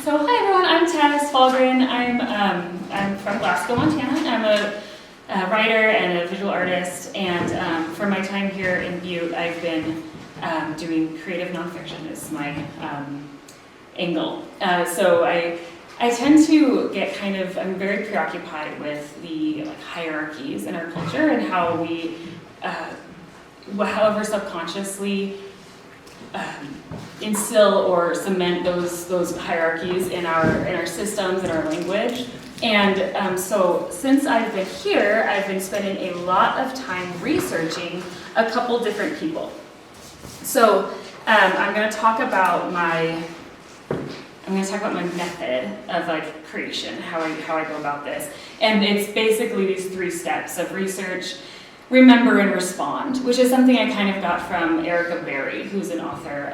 So hi everyone, I'm Tess Fahlgren. I'm from Glasgow, Montana. I'm a writer and a visual artist, and for my time here in Butte, I've been doing creative nonfiction as my angle. So I tend to get I'm very preoccupied with the hierarchies in our culture and how we, however subconsciously, instill or cement those hierarchies in our systems and our language. And so since I've been here, I've been spending a lot of time researching a couple different people. So I'm going to talk about my method of creation, how I go about this. And it's basically these 3 steps of research, remember, and respond, which is something I kind of got from Erica Berry, who's an author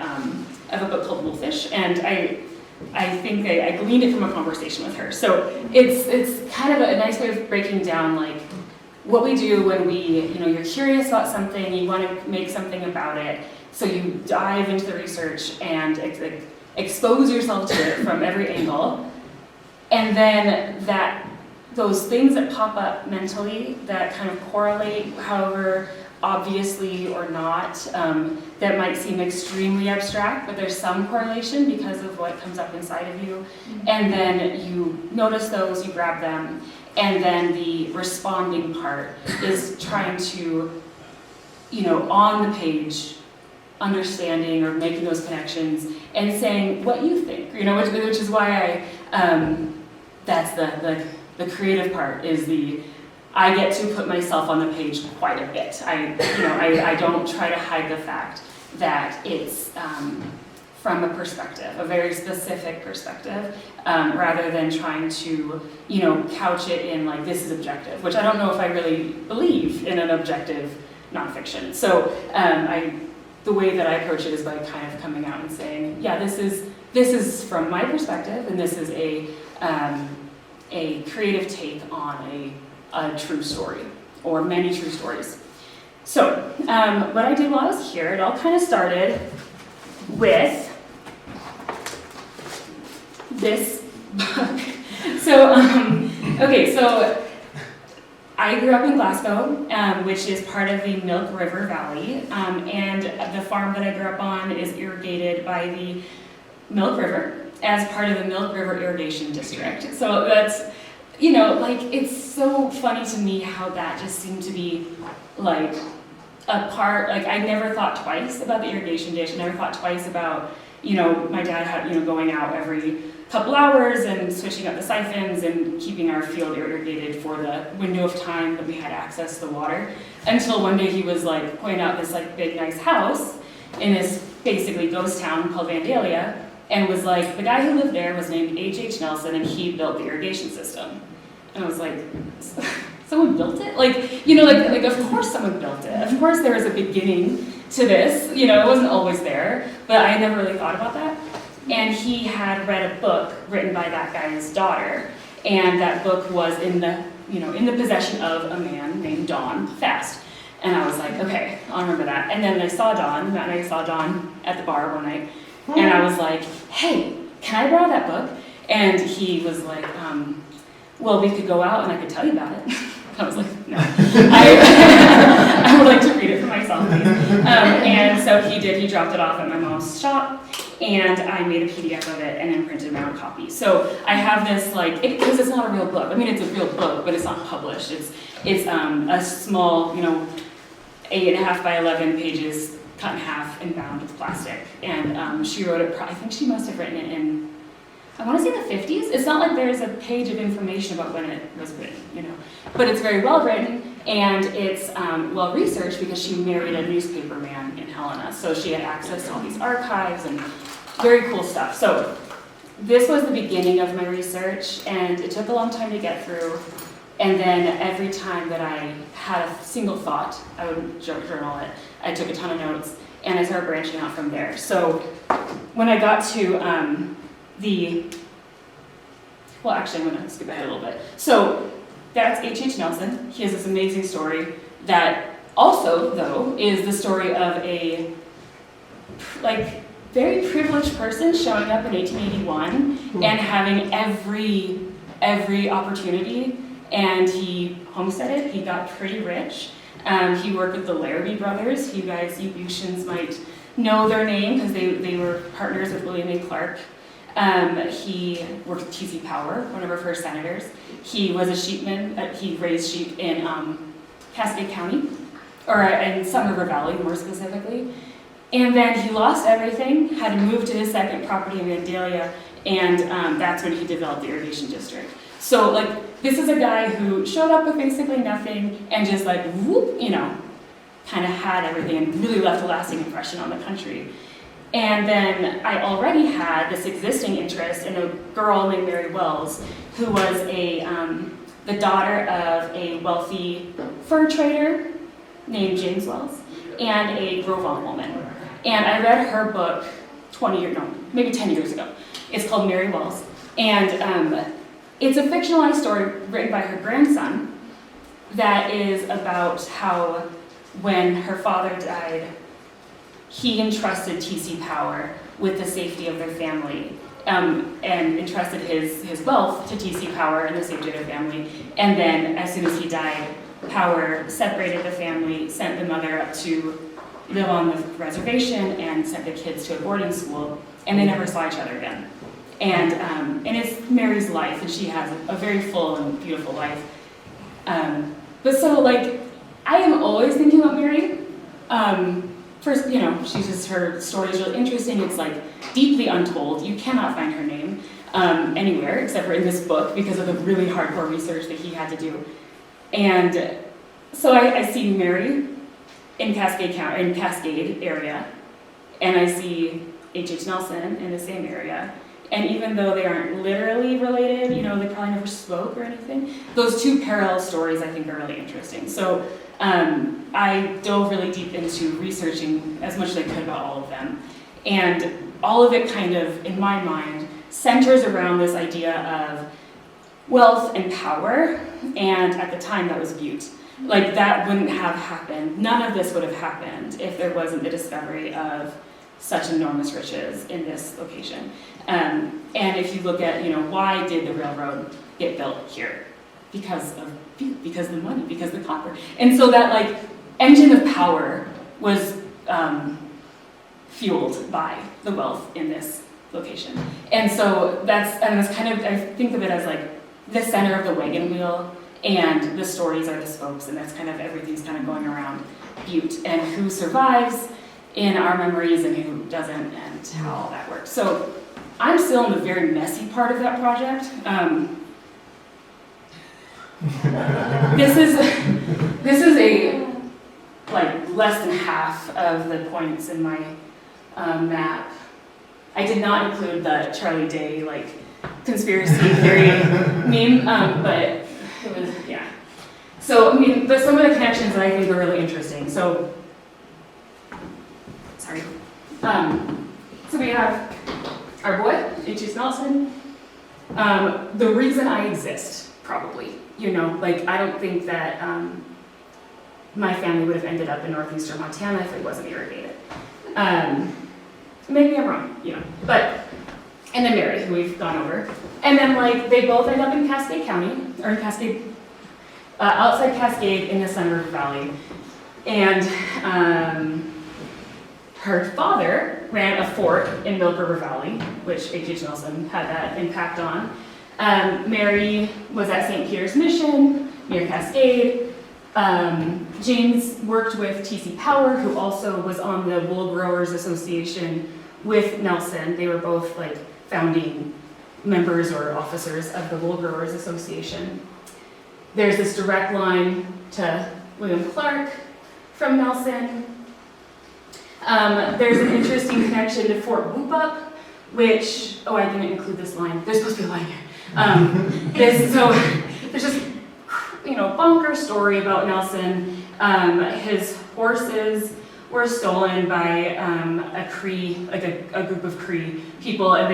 of a book called Wolfish, and I think I gleaned it from a conversation with her. So it's kind of a nice way of breaking down what we do when you're curious about something, you want to make something about it, so you dive into the research and expose yourself to it from every angle, and then those things that pop up mentally that kind of correlate, however obviously or not, that might seem extremely abstract, but there's some correlation because of what comes up inside of you. And then you notice those, you grab them, and then the responding part is trying to, on the page, understanding or making those connections and saying what you think, which is why that's the creative part, is I get to put myself on the page quite a bit. I don't try to hide the fact that it's from a perspective, a very specific perspective, rather than trying to, couch it in this is objective, which I don't know if I really believe in an objective nonfiction. So the way that I approach it is by kind of coming out and saying, yeah, this is from my perspective, and this is a creative take on a true story, or many true stories. So, what I did while I was here, it all kind of started with this book. So, so I grew up in Glasgow, which is part of the Milk River Valley, and the farm that I grew up on is irrigated by the Milk River as part of the Milk River Irrigation District. So that's, it's so funny to me how that just seemed to be a part, I never thought twice about the irrigation dish, never thought twice about, my dad going out every couple hours and switching up the siphons and keeping our field irrigated for the window of time that we had access to the water, until one day he was pointing out this big nice house in this basically ghost town called Vandalia, and was the guy who lived there was named H.H. Nelson, and he built the irrigation system. And I was like, someone built it? Of course someone built it. Of course there was a beginning to this. It wasn't always there, but I never really thought about that. And he had read a book written by that guy's daughter, and that book was in the possession of a man named Don Fast. And I was like, okay, I'll remember that. And then I saw Don at the bar one night, and I was like, hey, can I borrow that book? And he was like, well, we could go out and I could tell you about it. I was like, no. I would like to read it for myself, please. And so he did. He dropped it off at my mom's shop, and I made a PDF of it and then printed my own copy. So I have this, because it's not a real book. I mean, it's a real book, but it's not published. It's a small, 8.5 by 11 pages, cut in half and bound with plastic. And she wrote it, I think she must have written it in, I want to say the 50s. It's not like there's a page of information about when it was written, but it's very well written, and it's well researched because she married a newspaper man in Helena, so she had access to all these archives and very cool stuff. So this was the beginning of my research, and it took a long time to get through. And then every time that I had a single thought, I would journal it. I took a ton of notes, and I started branching out from there. So when I got to actually, I'm going to skip ahead a little bit. So that's H.H. Nelson. He has this amazing story that also, though, is the story of very privileged person showing up in 1881 and having every opportunity, and he homesteaded, he got pretty rich. He worked with the Larrabee brothers. You guys, you Butians might know their name because they were partners with William A. Clark. He worked with T.C. Power, one of our first senators. He was a sheepman. He raised sheep in Cascade County, or in Sun River Valley more specifically. And then he lost everything, had to move to his second property in Vandalia, and that's when he developed the irrigation district. So like, this is a guy who showed up with basically nothing and just like, whoop, you know, kind of had everything and really left a lasting impression on the country. And then I already had this existing interest in a girl named Mary Wells, who was the daughter of a wealthy fur trader named James Wells and a Grovon woman. And I read her book 10 years ago. It's called Mary Wells. And it's a fictionalized story written by her grandson that is about how when her father died, he entrusted T.C. Power with the safety of their family, and entrusted his wealth to T.C. Power and the safety of their family. And then as soon as he died, Power separated the family, sent the mother up to live on the reservation, and sent the kids to a boarding school, and they never saw each other again. And it's Mary's life, and she has a very full and beautiful life. But so, like, I am always thinking about Mary. First, you know, her story is really interesting. It's like deeply untold. You cannot find her name anywhere except for in this book because of the really hardcore research that he had to do. And so I see Mary in Cascade County, in Cascade area, and I see H.H. Nelson in the same area. And even though they aren't literally related, you know, they probably never spoke or anything, those two parallel stories I think are really interesting. So I dove really deep into researching as much as I could about all of them. And all of it kind of, in my mind, centers around this idea of wealth and power, and at the time that was Butte. Like, that wouldn't have happened. None of this would have happened if there wasn't the discovery of such enormous riches in this location. And if you look at, you know, why did the railroad get built here? Because of Butte, because of the money, because of the copper. And so that, like, engine of power was fueled by the wealth in this location. And so that's kind of, I think of it as like the center of the wagon wheel, and the stories are the spokes, and that's kind of, everything's kind of going around Butte, and who survives in our memories and who doesn't, and how all that works. So I'm still in the very messy part of that project. This is a, like, less than half of the points in my map. I did not include the Charlie Day, like, conspiracy theory meme, but it was, yeah. So, I mean, but some of the connections that I think are really interesting. So, sorry. So we have our boy, H.H. Nelson. The reason I exist, probably. You know, like, I don't think that my family would have ended up in northeastern Montana if it wasn't irrigated. Maybe I'm wrong, you know. But, and then Mary, who we've gone over. And then, like, they both end up in Cascade County, or in Cascade, outside Cascade in the Sun River Valley. And her father ran a fort in Milk River Valley, which H.H. Nelson had that impact on. Mary was at St. Peter's Mission near Cascade. James worked with T.C. Power, who also was on the Wool Growers Association with Nelson. They were both, like, founding members or officers of the Wool Growers Association. There's this direct line to William Clark from Nelson. There's an interesting connection to Fort Whoop-Up, which, oh, I didn't include this line. There's supposed to be a line here. There's just, you know, bonker story about Nelson. His horses were stolen by a Cree, like a group of Cree people, and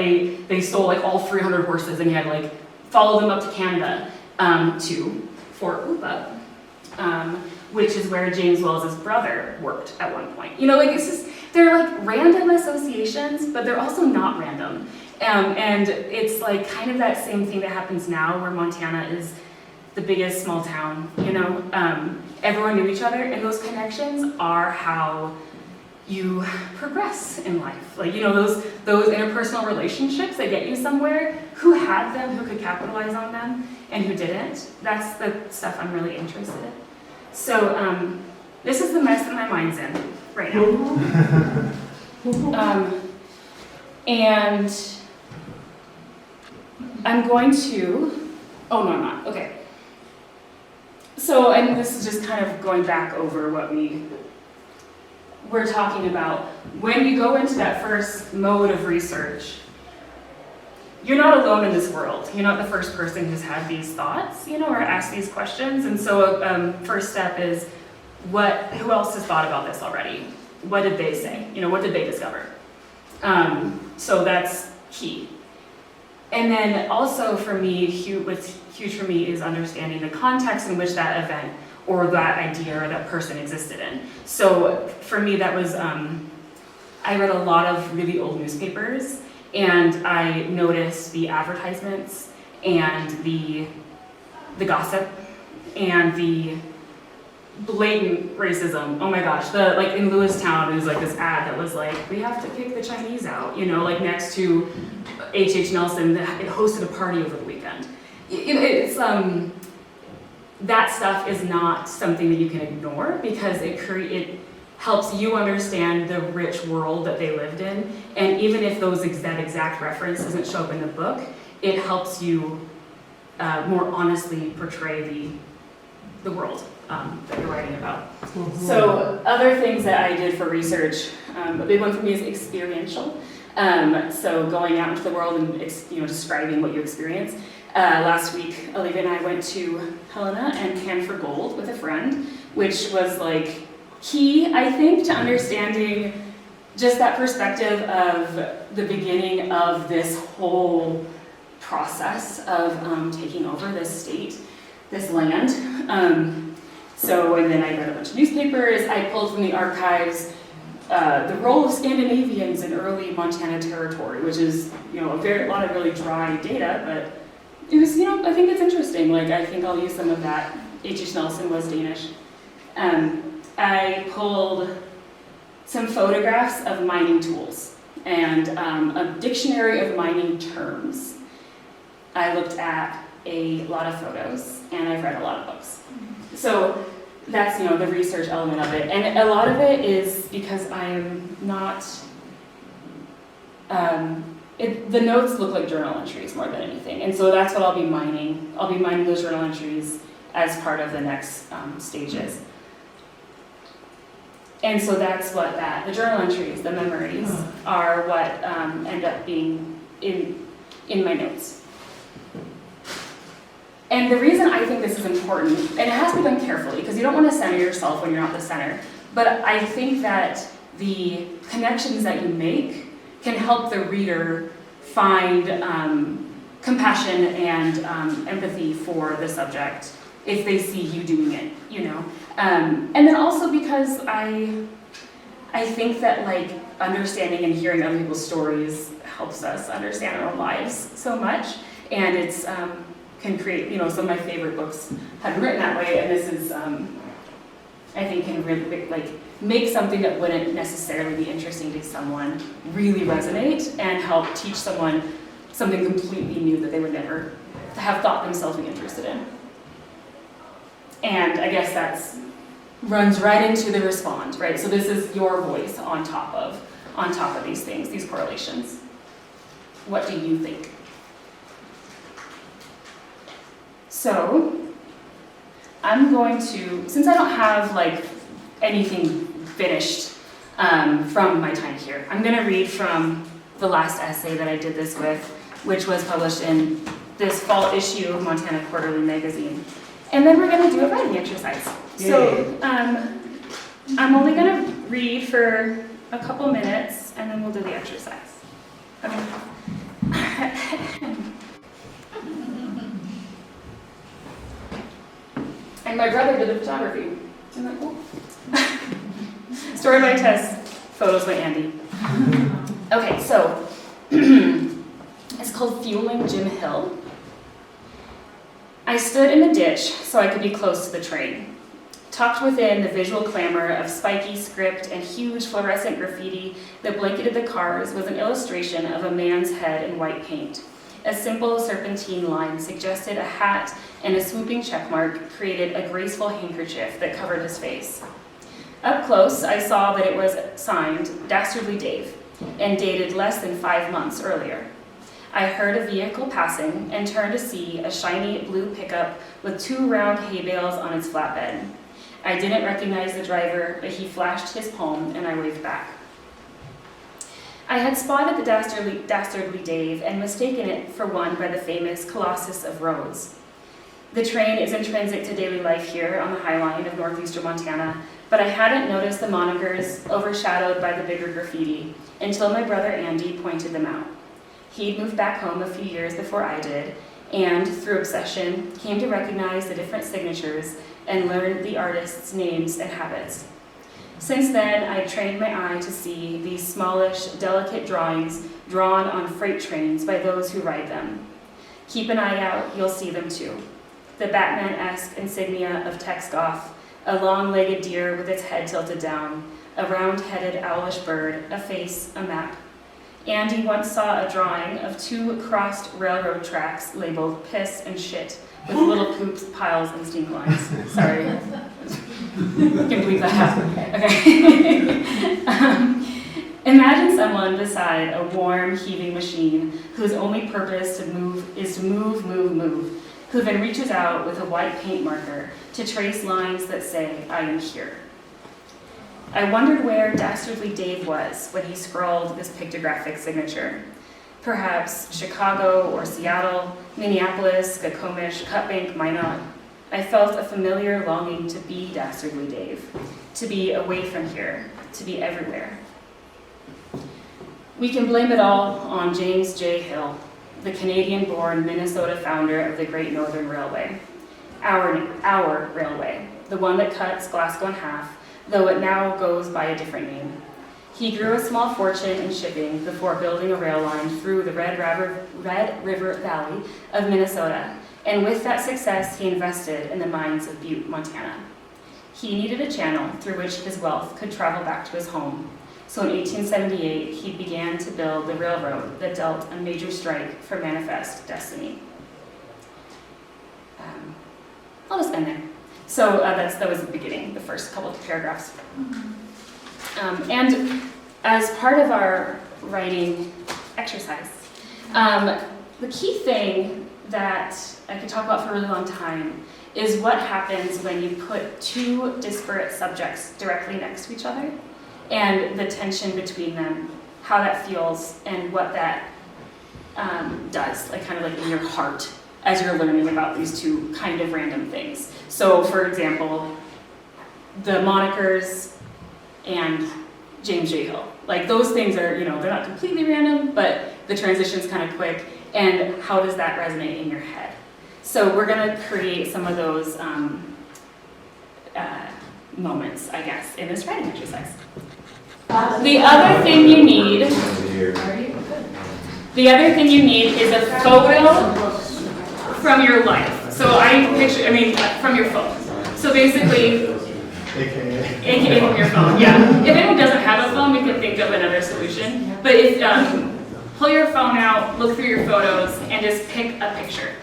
they stole like all 300 horses, and he had to like follow them up to Canada to Fort Whoop-Up, which is where James Wells' brother worked at one point. You know, like, it's just, they're like random associations, but they're also not random. And it's like kind of that same thing that happens now where Montana is the biggest small town, you know? Everyone knew each other, and those connections are how you progress in life. Like, you know, those interpersonal relationships that get you somewhere, who had them, who could capitalize on them, and who didn't. That's the stuff I'm really interested in. So this is the mess that my mind's in right now. And I'm going to, oh no, I'm not, okay. So, and this is just kind of going back over what we're talking about. When you go into that first mode of research, you're not alone in this world. You're not the first person who's had these thoughts, you know, or asked these questions. And so first step is, who else has thought about this already? What did they say? You know, what did they discover? So that's key. And then also for me, what's huge for me is understanding the context in which that event or that idea or that person existed in. So for me, that was, I read a lot of really old newspapers, and I noticed the advertisements and the gossip and the blatant racism. Oh my gosh, like in Lewistown, it was like this ad that was like, we have to kick the Chinese out, you know, like next to H.H. Nelson, it hosted a party over the weekend. It's, that stuff is not something that you can ignore, because it helps you understand the rich world that they lived in, and even if that exact reference doesn't show up in the book, it helps you more honestly portray the world that you're writing about. Mm-hmm. So other things that I did for research, a big one for me is experiential. So going out into the world and describing what you experience. Last week, Olivia and I went to Helena and Can for Gold with a friend, which was like key, I think, to understanding just that perspective of the beginning of this whole process of taking over this state, this land. And then I read a bunch of newspapers. I pulled from the archives the role of Scandinavians in early Montana territory, which is, a lot of really dry data, but it was, I think it's interesting. Like, I think I'll use some of that. H.H. Nelson was Danish. I pulled some photographs of mining tools and a dictionary of mining terms. I looked at a lot of photos, and I've read a lot of books. So that's, the research element of it. And a lot of it is because I'm not, the notes look like journal entries more than anything. And so that's what I'll be mining. I'll be mining those journal entries as part of the next stages. And so that's what the journal entries, the memories, are what end up being in my notes. And the reason I think this is important, and it has to be done carefully, because you don't want to center yourself when you're not the center, but I think that the connections that you make can help the reader find compassion and empathy for the subject if they see you doing it, And then also because I think that understanding and hearing other people's stories helps us understand our own lives so much, and it's can create, some of my favorite books have been written that way, and this is, I think, can really make something that wouldn't necessarily be interesting to someone really resonate and help teach someone something completely new that they would never have thought themselves be interested in. And I guess that's runs right into the respond, right? So this is your voice on top of these things, these correlations. What do you think? So I'm going to, since I don't have anything finished from my time here, I'm going to read from the last essay that I did this with, which was published in this fall issue of Montana Quarterly magazine. And then we're going to do a writing exercise. Yay. So I'm only going to read for a couple minutes, and then we'll do the exercise. Okay. And my brother did the photography. Isn't that cool? Story by Tess Photos by Andy. Okay, so it's called Fueling Jim Hill. I stood in the ditch so I could be close to the train. Tucked within the visual clamor of spiky script and huge fluorescent graffiti that blanketed the cars was an illustration of a man's head in white paint. A simple serpentine line suggested a hat, and a swooping checkmark created a graceful handkerchief that covered his face. Up close, I saw that it was signed Dastardly Dave and dated less than 5 months earlier. I heard a vehicle passing and turned to see a shiny blue pickup with 2 round hay bales on its flatbed. I didn't recognize the driver, but he flashed his palm and I waved back. I had spotted the Dastardly Dave and mistaken it for one by the famous Colossus of Rhodes. The train is intrinsic to daily life here on the High Line of northeastern Montana, but I hadn't noticed the monikers overshadowed by the bigger graffiti until my brother Andy pointed them out. He'd moved back home a few years before I did, and through obsession, came to recognize the different signatures and learn the artists' names and habits. Since then, I trained my eye to see these smallish, delicate drawings drawn on freight trains by those who ride them. Keep an eye out, you'll see them too. The Batman-esque insignia of Tex Goth, a long-legged deer with its head tilted down, a round-headed owlish bird, a face, a map. Andy once saw a drawing of 2 crossed railroad tracks labeled piss and shit, with little poops, piles, and stink lines. Sorry. I can't believe that happened. Okay. Imagine someone beside a warm, heaving machine whose only purpose is to move, who then reaches out with a white paint marker to trace lines that say, I am here. I wondered where Dastardly Dave was when he scrawled this pictographic signature. Perhaps Chicago or Seattle, Minneapolis, Skokomish, Cutbank, Minot. I felt a familiar longing to be Dastardly Dave, to be away from here, to be everywhere. We can blame it all on James J. Hill, the Canadian-born Minnesota founder of the Great Northern Railway. Our railway, the one that cuts Glasgow in half, though it now goes by a different name. He grew a small fortune in shipping before building a rail line through the Red River Valley of Minnesota, and with that success, he invested in the mines of Butte, Montana. He needed a channel through which his wealth could travel back to his home. So in 1878, he began to build the railroad that dealt a major strike for manifest destiny. I'll just end there. So that was the beginning, the first couple of paragraphs. And as part of our writing exercise, the key thing that I could talk about for a really long time is what happens when you put 2 disparate subjects directly next to each other, and the tension between them, how that feels, and what that does, like kind of like in your heart as you're learning about these 2 kind of random things. So, for example, the monikers and James J. Hill. Like those things are, they're not completely random, but the transition's kind of quick, and how does that resonate in your head? So we're gonna create some of those moments, I guess, in this writing exercise. The other thing you need is a photo from your life. So from your phone. So basically, AKA from your phone, yeah. If anyone doesn't have a phone, we can think of another solution. But if pull your phone out, look through your photos, and just pick a picture.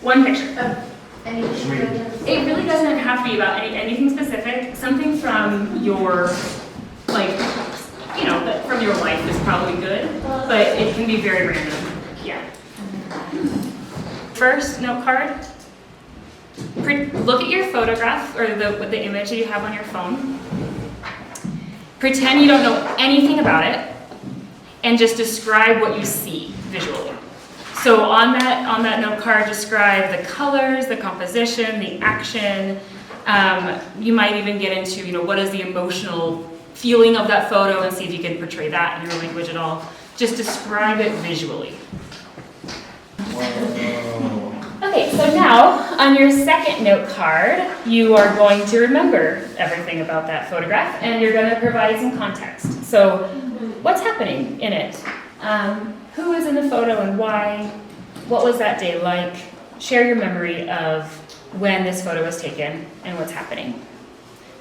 One picture. It really doesn't have to be about anything specific. Something from your, from your life is probably good, but it can be very random. Yeah. First note card. Look at your photograph or the image that you have on your phone. Pretend you don't know anything about it, and just describe what you see visually. So on that note card, describe the colors, the composition, the action. You might even get into, what is the emotional feeling of that photo, and see if you can portray that in your language at all. Just describe it visually. Okay, so now on your second note card, you are going to remember everything about that photograph and you're going to provide some context. So what's happening in it? Who is in the photo and why? What was that day like? Share your memory of when this photo was taken and what's happening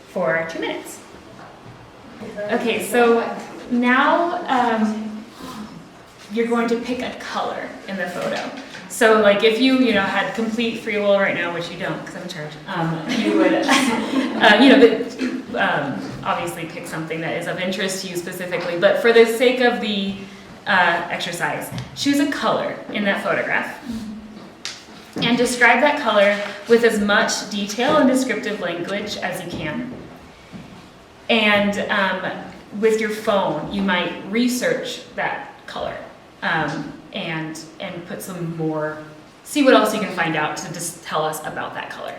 for 2 minutes. Okay, so now you're going to pick a color in the photo. So like if you had complete free will right now, which you don't because I'm in charge, you would obviously pick something that is of interest to you specifically, but for the sake of the exercise, choose a color in that photograph and describe that color with as much detail and descriptive language as you can. And with your phone, you might research that color and put some more, see what else you can find out to just tell us about that color.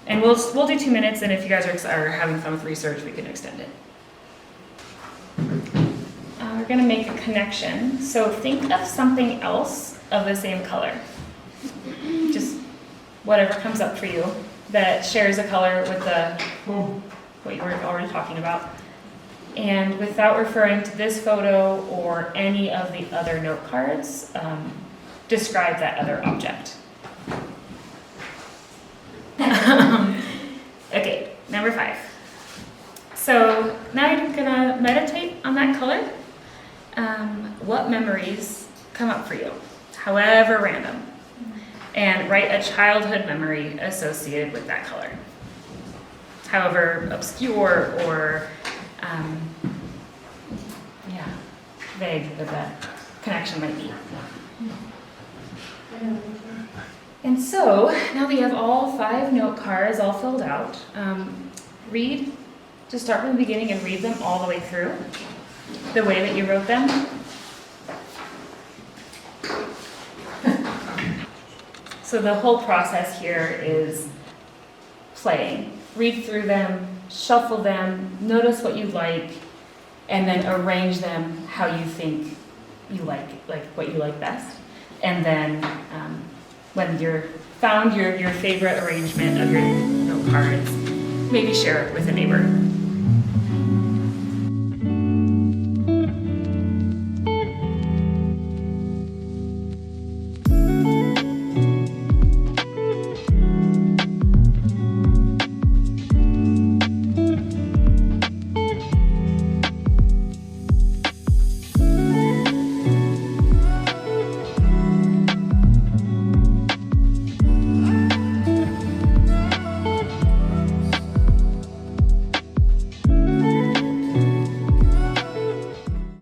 And we'll do 2 minutes, and if you guys are having fun with research, we can extend it. We're going to make a connection. So think of something else of the same color. Just whatever comes up for you that shares a color with what you were already talking about. And without referring to this photo or any of the other note cards, describe that other object. Okay, number 5. So now you're gonna meditate on that color. What memories come up for you, however random, and write a childhood memory associated with that color, however obscure or vague that connection might be. And so now that you have all 5 note cards all filled out, just start from the beginning and read them all the way through the way that you wrote them. So the whole process here is playing. Read through them, shuffle them, notice what you like, and then arrange them how you think you like what you like best. And then when you're found your favorite arrangement of your note cards, maybe share it with a neighbor.